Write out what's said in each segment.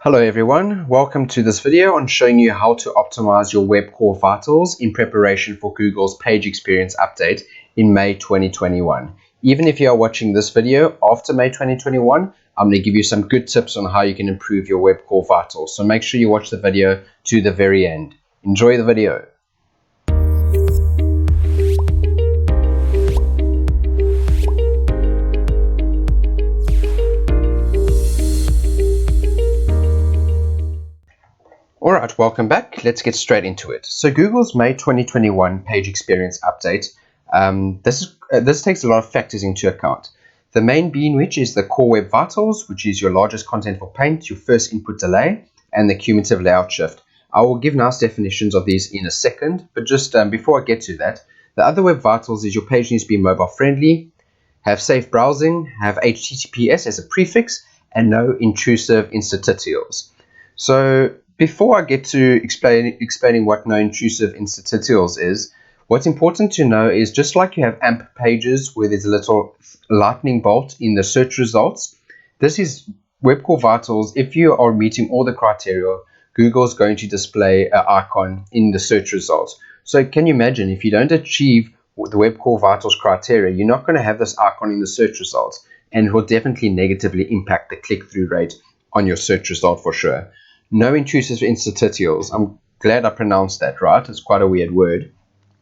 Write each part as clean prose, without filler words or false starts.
Hello everyone, welcome to this video on showing you how to optimize your web core vitals in preparation for Google's page experience update in May 2021. Even if you are watching this video after May 2021, I'm going to give you some good tips on how you can improve your web core vitals. So make sure you watch the video to the very end. Enjoy the video. Alright, welcome back. Let's get straight into it. So Google's May 2021 page experience update, this takes a lot of factors into account. The main being which is the core web vitals, which is your largest contentful paint, your first input delay, and the cumulative layout shift. I will give nice definitions of these in a second, but just before I get to that, the other web vitals is your page needs to be mobile friendly, have safe browsing, have HTTPS as a prefix, and no intrusive interstitials. So before I get to explaining what no intrusive interstitials is, what's important to know is just like you have AMP pages where there's a little lightning bolt in the search results, this is web core vitals. If you are meeting all the criteria, Google's going to display an icon in the search results. So can you imagine if you don't achieve the web core vitals criteria, you're not going to have this icon in the search results, and it will definitely negatively impact the click-through rate on your search result for sure. No intrusive interstitials. I'm glad I pronounced that right. It's quite a weird word.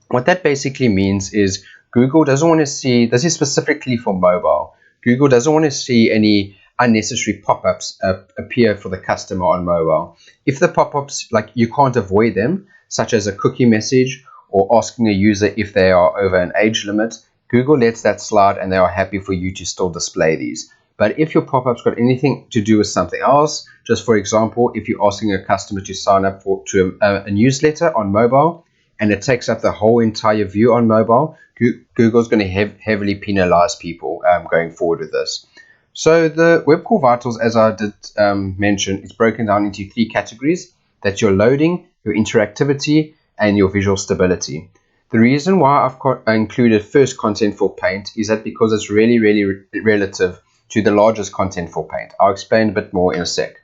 What that basically means is Google doesn't want to see, this is specifically for mobile, Google doesn't want to see any unnecessary pop-ups appear for the customer on mobile. If the pop-ups, like you can't avoid them, such as a cookie message or asking a user if they are over an age limit, Google lets that slide and they are happy for you to still display these. But if your pop-up's got anything to do with something else, just for example, if you're asking a customer to sign up to a newsletter on mobile and it takes up the whole entire view on mobile, Google's going to heavily penalize people going forward with this. So the web core vitals, as I did mention, is broken down into three categories. That's your loading, your interactivity, and your visual stability. The reason why I've included first contentful paint is that because it's really relative to the largest contentful paint. I'll explain a bit more in a sec.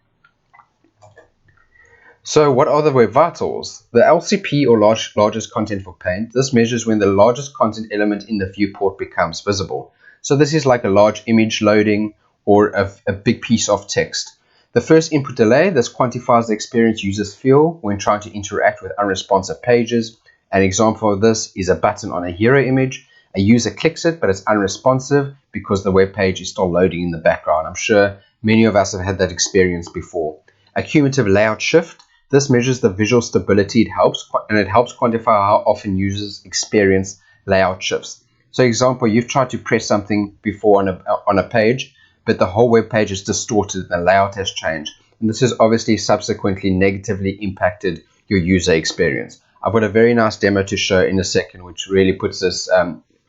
So what are the web vitals? The LCP, or largest contentful paint, this measures when the largest content element in the viewport becomes visible. So this is like a large image loading or a big piece of text. The first input delay, this quantifies the experience users feel when trying to interact with unresponsive pages. An example of this is a button on a hero image. A user clicks it, but it's unresponsive because the web page is still loading in the background. I'm sure many of us have had that experience before. A cumulative layout shift, this measures the visual stability it helps quantify how often users experience layout shifts. So example, you've tried to press something before on a page, but the whole web page is distorted and the layout has changed. And this has obviously subsequently negatively impacted your user experience. I've got a very nice demo to show in a second, which really puts this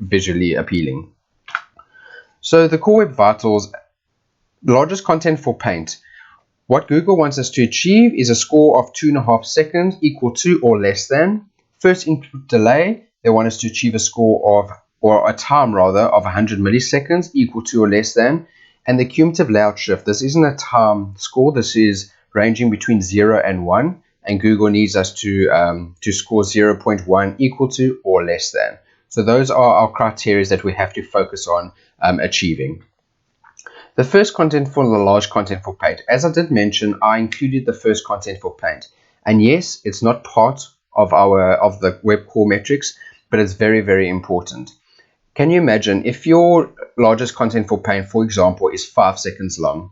visually appealing. So the core web vitals, largest contentful paint. What Google wants us to achieve is a score of 2.5 seconds equal to or less than. First input delay, they want us to achieve a score of, or a time rather, of 100 milliseconds equal to or less than. And the cumulative layout shift, this isn't a time score, this is ranging between 0 and 1, and Google needs us to score 0.1 equal to or less than. So those are our criteria that we have to focus on achieving. The first contentful and the large contentful paint. As I did mention, I included the first contentful paint. And yes, it's not part of the web core metrics, but it's very important. Can you imagine if your largest contentful paint, for example, is 5 seconds long,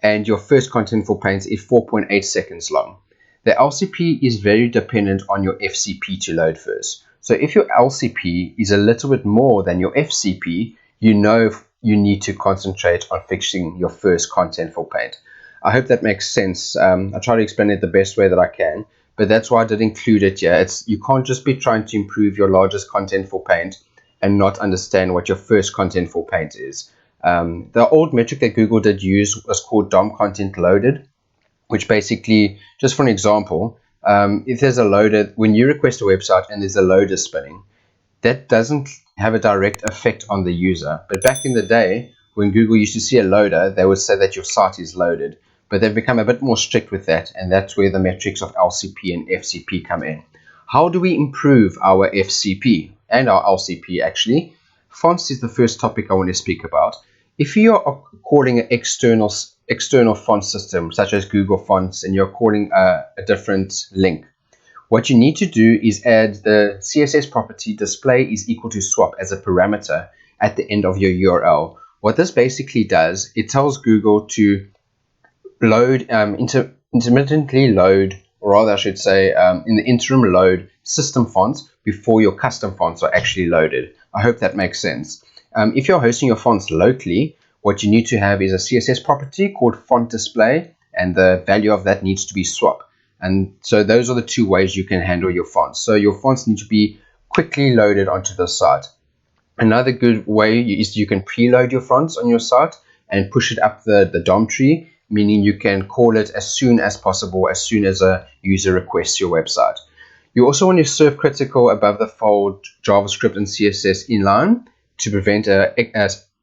and your first contentful paint is 4.8 seconds long? The LCP is very dependent on your FCP to load first. So if your LCP is a little bit more than your FCP, you know you need to concentrate on fixing your first contentful paint. I hope that makes sense. I try to explain it the best way that I can, but that's why I did include it here. You can't just be trying to improve your largest contentful paint and not understand what your first contentful paint is. The old metric that Google did use was called DOM content loaded, which basically, just for an example, if there's a loader, when you request a website and there's a loader spinning, that doesn't have a direct effect on the user. But back in the day, when Google used to see a loader, they would say that your site is loaded. but they've become a bit more strict with that, and that's where the metrics of LCP and FCP come in. How do we improve our FCP and our LCP actually? Fonts is the first topic I want to speak about. If you are calling an external font system, such as Google Fonts, and you're calling a different link, what you need to do is add the CSS property display is equal to swap as a parameter at the end of your URL. What this basically does, it tells Google to load, intermittently load, or rather I should say in the interim load system fonts before your custom fonts are actually loaded. I hope that makes sense. If you're hosting your fonts locally, what you need to have is a CSS property called font display, and the value of that needs to be swap. And so those are the two ways you can handle your fonts. So your fonts need to be quickly loaded onto the site. Another good way is you can preload your fonts on your site and push it up the DOM tree, meaning you can call it as soon as possible, as soon as a user requests your website. You also want to serve critical above the fold JavaScript and CSS inline to prevent an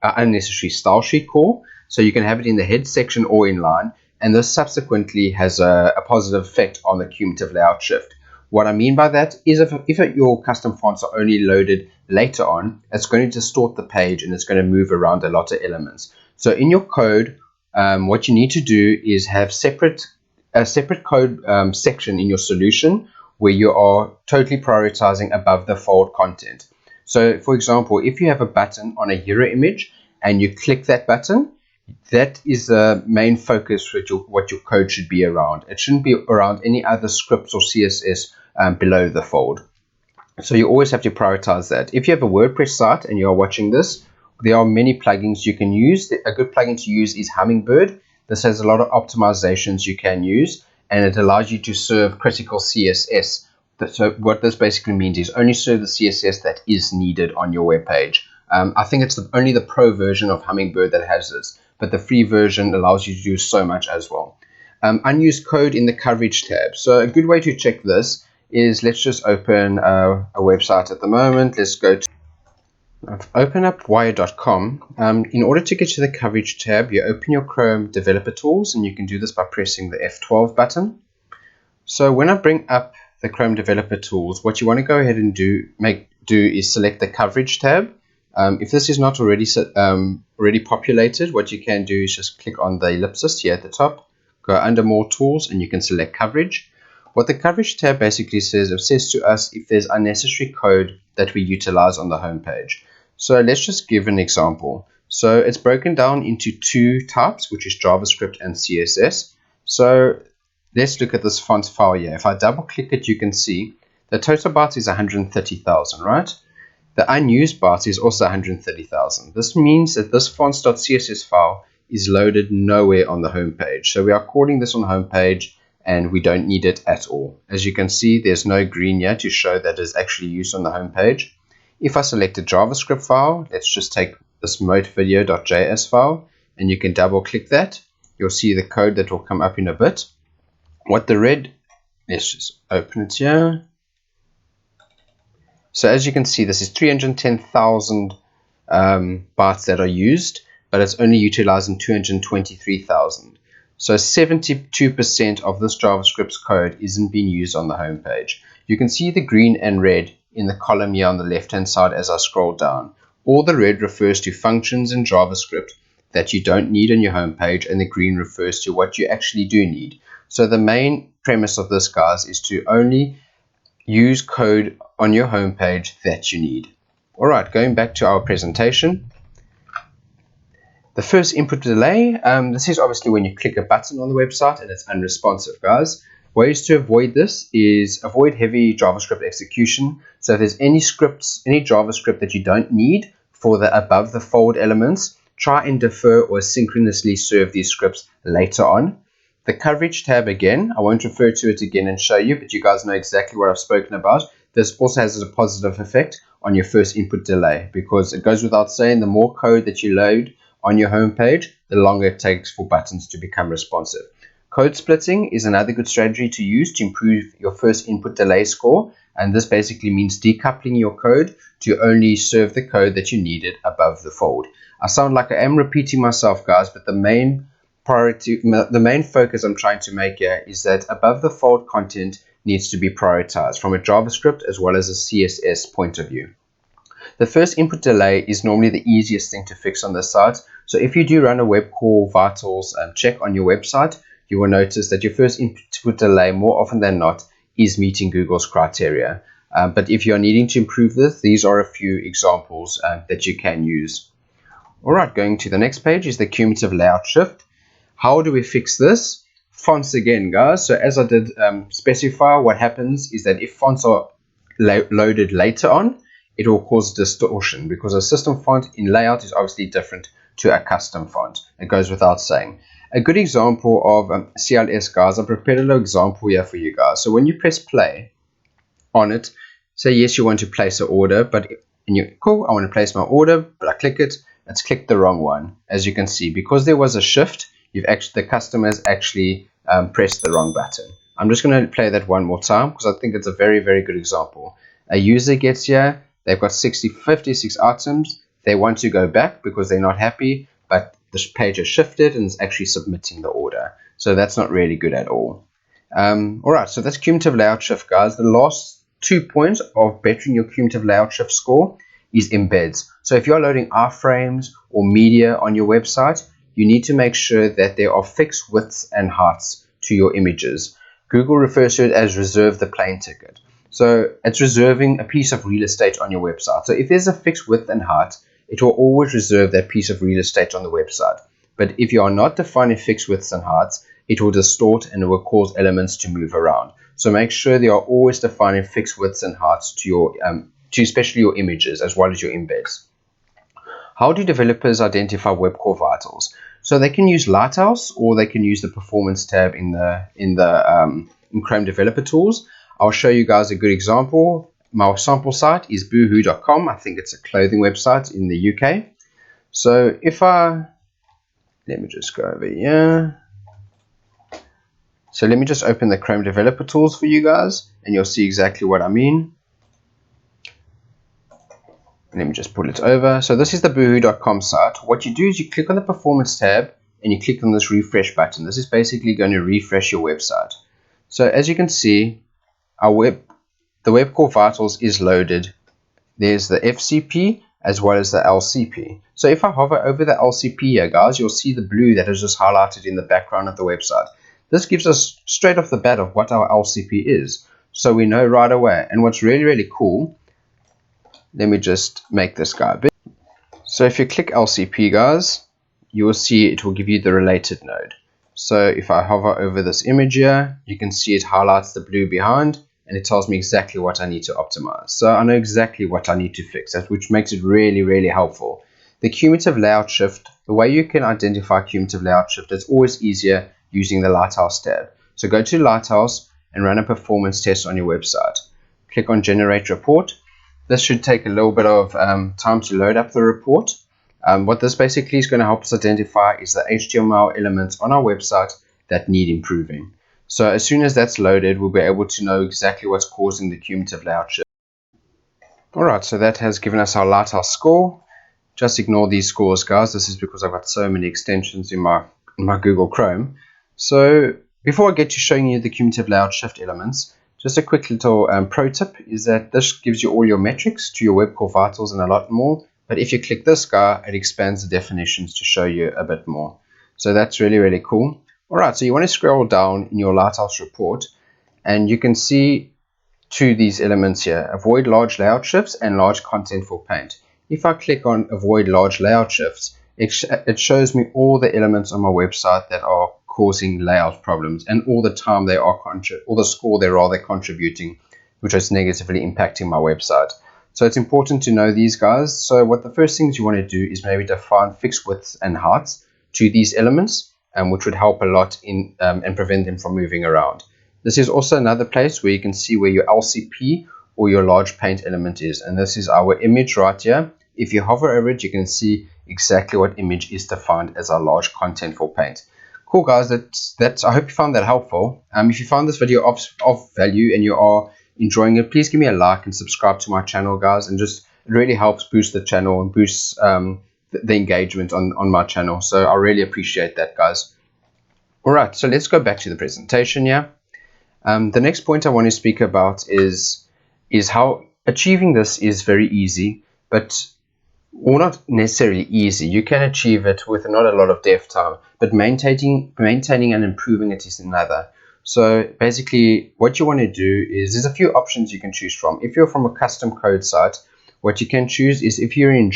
unnecessary style sheet call. So you can have it in the head section or inline, and this subsequently has a positive effect on the cumulative layout shift. What I mean by that is if your custom fonts are only loaded later on, it's going to distort the page and it's going to move around a lot of elements. So in your code, what you need to do is have a separate code section in your solution where you are totally prioritizing above the fold content. So for example, if you have a button on a hero image and you click that button, that is the main focus for what your code should be around. It shouldn't be around any other scripts or CSS below the fold. So you always have to prioritize that. If you have a WordPress site and you are watching this, there are many plugins you can use. A good plugin to use is Hummingbird. This has a lot of optimizations you can use, and it allows you to serve critical CSS. So what this basically means is only serve the CSS that is needed on your web page. I think it's only the pro version of Hummingbird that has this, but the free version allows you to do so much as well. Unused code in the coverage tab. So a good way to check this is, let's just open a website at the moment. Let's go to open up wire.com. In order to get to the coverage tab, you open your Chrome developer tools, and you can do this by pressing the F12 button. So when I bring up the Chrome developer tools, what you want to go ahead and do is select the coverage tab. If this is not already populated, what you can do is just click on the ellipsis here at the top, go under more tools, and you can select coverage. What the coverage tab basically says, it says to us if there's unnecessary code that we utilize on the home page. So let's just give an example. So it's broken down into two types, which is JavaScript and CSS. So let's look at this font file here. If I double click it, you can see the total bytes is 130,000, right? The unused bytes is also 130,000. This means that this fonts.css file is loaded nowhere on the home page. So we are calling this on the home page, and we don't need it at all. As you can see, there's no green here to show that it's actually used on the home page. If I select a JavaScript file, let's just take this modevideo.js file, and you can double click that. You'll see the code that will come up in a bit. Let's just open it here. So as you can see, this is 310,000 bytes that are used, but it's only utilizing 223,000. So 72% of this JavaScript code isn't being used on the home page. You can see the green and red in the column here on the left-hand side as I scroll down. All the red refers to functions in JavaScript that you don't need on your home page, and the green refers to what you actually do need. So the main premise of this, guys, is to only use code on your home page that you need. All right, going back to our presentation. The first input delay, this is obviously when you click a button on the website and it's unresponsive, guys. Ways to avoid this is avoid heavy JavaScript execution. So if there's any JavaScript that you don't need for the above the fold elements, try and defer or synchronously serve these scripts later on. The coverage tab again, I won't refer to it again and show you, but you guys know exactly what I've spoken about. This also has a positive effect on your first input delay, because it goes without saying, the more code that you load on your home page, the longer it takes for buttons to become responsive. Code splitting is another good strategy to use to improve your first input delay score, and this basically means decoupling your code to only serve the code that you needed above the fold. I sound like I am repeating myself, guys, but the main the main focus I'm trying to make here is that above the fold content needs to be prioritized from a JavaScript as well as a CSS point of view. The first input delay is normally the easiest thing to fix on this site. So if you do run a web core vitals check on your website, you will notice that your first input delay more often than not is meeting Google's criteria. But if you're needing to improve this, these are a few examples that you can use. Alright, going to the next page is the cumulative layout shift. How do we fix this? Fonts again, guys. So as I did specify, what happens is that if fonts are loaded later on, it will cause distortion because a system font in layout is obviously different to a custom font. It goes without saying. A good example of CLS, guys, I prepared a little example here for you guys. So when you press play on it, say yes, you want to place an order, but cool, I want to place my order, but I click it, it's clicked the wrong one. As you can see, because there was a shift, the customer has actually pressed the wrong button. I'm just going to play that one more time because I think it's a very, very good example. A user gets here, they've got 56 items. They want to go back because they're not happy, but the page has shifted and is actually submitting the order. So that's not really good at all. Alright, so that's cumulative layout shift, guys. The last 2 points of bettering your cumulative layout shift score is embeds. So if you're loading iframes or media on your website, you need to make sure that there are fixed widths and heights to your images. Google refers to it as reserve the plane ticket. So it's reserving a piece of real estate on your website. So if there's a fixed width and height, it will always reserve that piece of real estate on the website. But if you are not defining fixed widths and heights, it will distort and it will cause elements to move around. So make sure they are always defining fixed widths and heights to your especially your images as well as your embeds. How do developers identify web core vitals? So they can use Lighthouse or they can use the performance tab in Chrome Developer Tools. I'll show you guys a good example. My sample site is boohoo.com. I think it's a clothing website in the UK. So let me just go over here. So let me just open the Chrome Developer Tools for you guys and you'll see exactly what I mean. Let me just pull it over. So this is the boohoo.com site. What you do is you click on the performance tab and you click on this refresh button. This is basically going to refresh your website. So as you can see, the web core vitals is loaded. There's the FCP as well as the LCP. So if I hover over the LCP here, guys, you'll see the blue that is just highlighted in the background of the website. This gives us straight off the bat of what our LCP is. So we know right away. And what's really, really cool, let me just make this guy big. So if you click LCP, guys, you will see it will give you the related node. So if I hover over this image here, you can see it highlights the blue behind and it tells me exactly what I need to optimize. So I know exactly what I need to fix, which makes it really, really helpful. The cumulative layout shift, the way you can identify cumulative layout shift, it's always easier using the Lighthouse tab. So go to Lighthouse and run a performance test on your website. Click on Generate Report. This should take a little bit of time to load up the report. What this basically is going to help us identify is the HTML elements on our website that need improving. So as soon as that's loaded, we'll be able to know exactly what's causing the cumulative layout shift. Alright, so that has given us our Lighthouse score. Just ignore these scores, guys. This is because I've got so many extensions in my Google Chrome. So before I get to showing you the cumulative layout shift elements, just a quick little pro tip is that this gives you all your metrics to your web core vitals and a lot more. But if you click this guy, it expands the definitions to show you a bit more. So that's really, really cool. Alright, so you want to scroll down in your Lighthouse report and you can see two of these elements here. Avoid large layout shifts and large contentful paint. If I click on avoid large layout shifts, it shows me all the elements on my website that are causing layout problems and all the time they are all the score they're rather contributing, which is negatively impacting my website. So it's important to know these guys. So what the first things you want to do is maybe define fixed widths and heights to these elements, which would help a lot in and prevent them from moving around. This is also another place where you can see where your LCP or your large paint element is, and this is our image right here. If you hover over it, you can see exactly what image is defined as our large contentful paint. Cool, guys. That's. I hope you found that helpful. If you found this video of value and you are enjoying it, please give me a like and subscribe to my channel, guys. And just it really helps boost the channel and boost the engagement on my channel. So I really appreciate that, guys. Alright, so let's go back to the presentation here. The next point I want to speak about is how achieving this is very easy, but or not necessarily easy. You can achieve it with not a lot of dev time, but maintaining and improving it is another. So basically what you want to do is there's a few options you can choose from. If you're from a custom code site, what you can choose is if you're in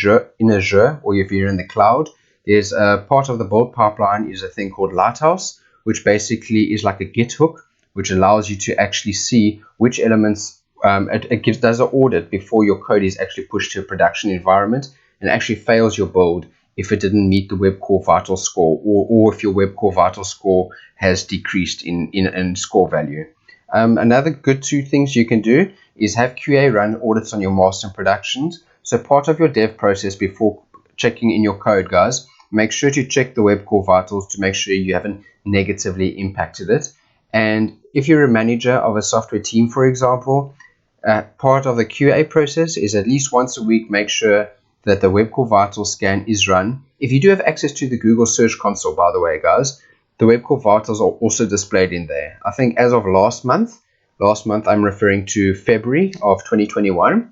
Azure or if you're in the cloud, there's a part of the build pipeline is a thing called Lighthouse, which basically is like a Git hook, which allows you to actually see which elements it does an audit before your code is actually pushed to a production environment, and actually fails your build if it didn't meet the web core vital score, or if your web core vital score has decreased in score value. Another good two things you can do is have QA run audits on your master and productions. So part of your dev process before checking in your code, guys, make sure to check the web core vitals to make sure you haven't negatively impacted it. And if you're a manager of a software team, for example, part of the QA process is at least once a week make sure that the web core vital scan is run. If you do have access to the Google Search Console, by the way, guys, the web core vitals are also displayed in there. I think as of last month I'm referring to February of 2021,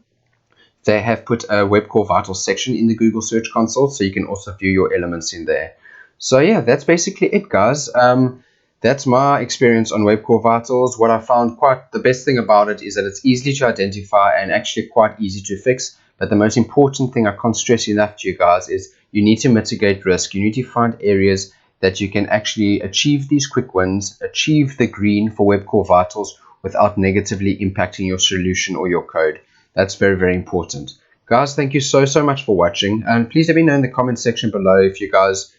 they have put a web core vitals section in the Google Search Console, so you can also view your elements in there. So yeah, that's basically it, guys. That's my experience on web core vitals. What I found quite the best thing about it is that it's easy to identify and actually quite easy to fix. But the most important thing I can't stress enough to you guys is you need to mitigate risk. You need to find areas that you can actually achieve these quick wins, achieve the green for web core vitals without negatively impacting your solution or your code. That's very, very important. Guys, thank you so much for watching. And please let me know in the comment section below if you guys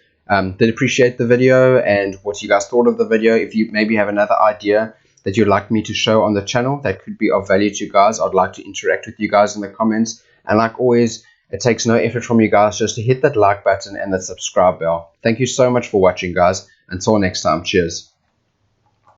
did appreciate the video and what you guys thought of the video. If you maybe have another idea that you'd like me to show on the channel that could be of value to you guys, I'd like to interact with you guys in the comments. And like always, it takes no effort from you guys just to hit that like button and the subscribe bell. Thank you so much for watching, guys. Until next time, cheers.